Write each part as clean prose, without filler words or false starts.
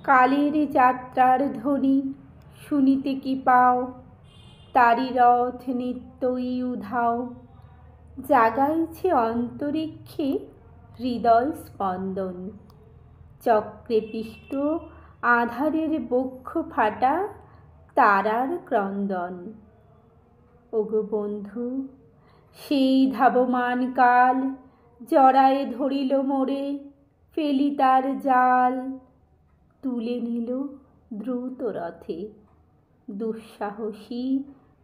কালের যাত্রার ধ্বনি শুনিতে কি পাও, তারি রথ নিত্যই উধাও, জাগাইছে অন্তরিক্ষে হৃদয় স্পন্দন। চক্রে পিষ্ট আধারের বক্ষ ফাটা তারার ক্রন্দন। ওগো বন্ধু, সেই ধাবমান কাল জড়ায়ে ধরিল মোরে, ফেলি তার জাল, তুলে নিল দ্রুত রথে। দুঃসাহসী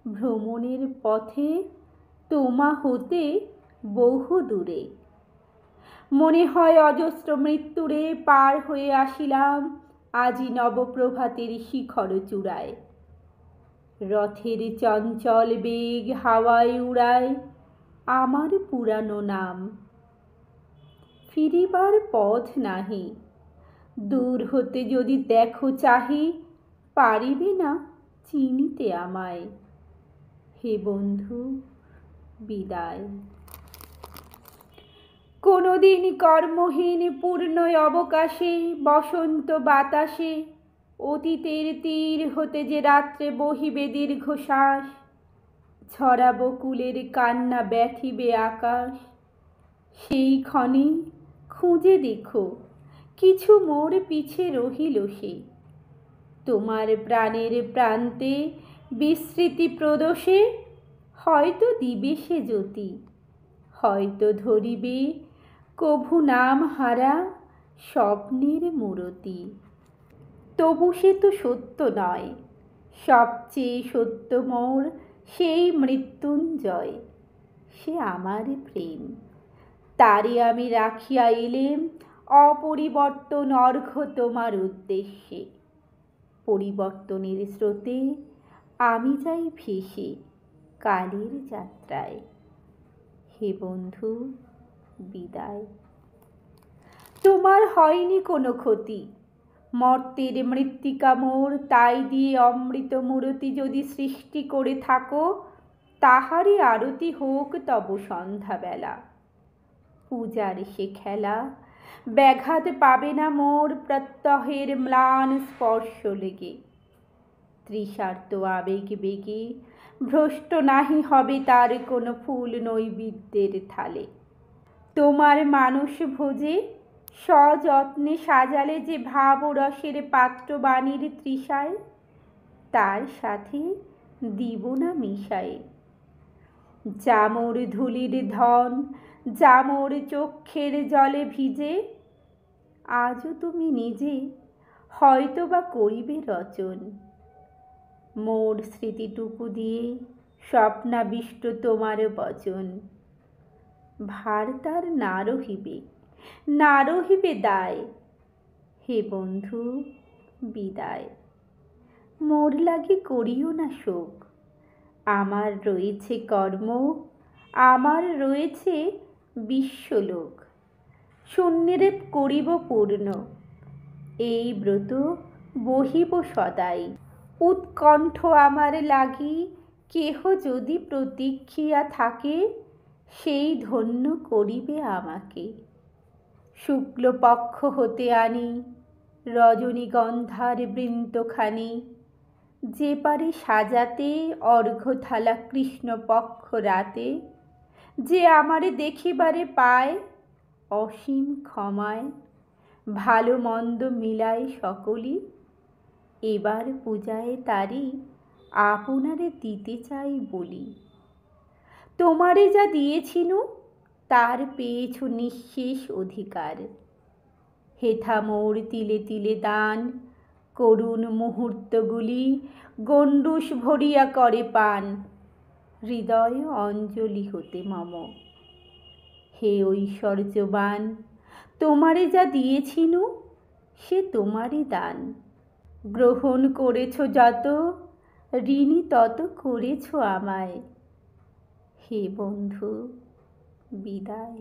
ভ্রমণের পথে তোমা হতে বহু দূরে। মনে হয় অজস্র মৃত্যুরে পার হয়ে আসিলাম আজি নবপ্রভাতের শিখর চূড়ায়। রথের চঞ্চল বেগ হাওয়ায় উড়ায় আমার পুরানো নাম। ফিরিবার পথ নাহি, দূর হতে যদি দেখো চাহি, পারিবে না চিনিতে আমায়। হে বন্ধু, বিদায়। কোনদিন কর্মহীন পূর্ণ অবকাশে বসন্ত বাতাসে অতীতের তীর হতে যে রাত্রে বহিবে দীর্ঘশ্বাস, ঝরা বকুলের কান্না ব্যথিবে আকাশ। সেই ক্ষণে খুঁজে দেখো কিছু মোর পিছে রহিল সে। তোমার প্রাণের প্রান্তে বিস্মৃতি প্রদোষে হয়তো দিবে সে জ্যোতি, হয়তো ধরিবে কভু নাম হারা স্বপ্নের মূরতি। তবু সে তো সত্য নয়, সবচেয়ে সত্য মোর সেই মৃত্যুঞ্জয়। সে আমার প্রেম, তারে আমি রাখিয়া এলেম অপরিবর্তন অর্ঘ্য তোমার উদ্দেশ্যে। পরিবর্তনের স্রোতে আমি যাই ভেসে কালের যাত্রায়। হে বন্ধু, বিদায়। তোমার হয়নি কোনো ক্ষতি, মর্তের মৃত্তিকা মোর, তাই দিয়ে অমৃত মূরতি যদি সৃষ্টি করে থাকো, তাহারই আরতি হোক তব সন্ধ্যাবেলা। পূজার সে খেলা ব্যাঘাত পাবে না মোর প্রত্যহের ম্লান স্পর্শ লেগে। তৃষার্ত আবেগ বেগে ভ্রষ্ট নাহি হবে তার কোনো ফুল নৈবেদ্যের থালে। তোমার মানস ভোজে সযত্নে সাজালে যে ভাবরসের পাত্র বাণীর তৃষায়, তার সাথে দিব না মিশায়ে। যা মোর ধুলির ধন, যা মোর চক্ষের জলে ভিজে, আজও তুমি নিজে হয়তো বা করিবে রচন। মোর স্মৃতিটুকু দিয়ে স্বপ্নাবিষ্ট তোমার বচন। ভার তার না রহিবে, না রহিবে দায়। হে বন্ধু, বিদায়। মোর লাগি করিও না শোক, আমার রয়েছে কর্ম, আমার রয়েছে বিশ্বলোক। শূন্যেরে করিব পূর্ণ, এই ব্রত বহিব সদাই। উৎকণ্ঠ আমার লাগি কেহ যদি প্রতীক্ষিয়া থাকে, সেই ধন্য করিবে আমাকে। শুক্লপক্ষ হতে আনি রজনীগন্ধার বৃন্তখানি, যে পারে সাজাতে অর্ঘ্যথালা কৃষ্ণপক্ষ রাতে। যে আমারে দেখিবারে পায় অসীম ক্ষমায়, ভালো মন্দ মিলায় সকলি, এবার পূজায় তারি আপনারে দিতে চাই বলি। তোমারে যা দিয়েছিনু তার পেয়েছ নিঃশেষ অধিকার। হেথা মোর তিলে তিলে দান, করুণ মুহূর্তগুলি গণ্ডূষ ভরিয়া করে পান। হৃদয় অঞ্জলি হতে মম। হে ঐশ্বর্যবান, তোমারে যা দিয়েছিনু সে তোমারই দান। গ্রহণ করেছ যত, ঋণী তত করেছ আমায়। হে বন্ধু, বিদায়।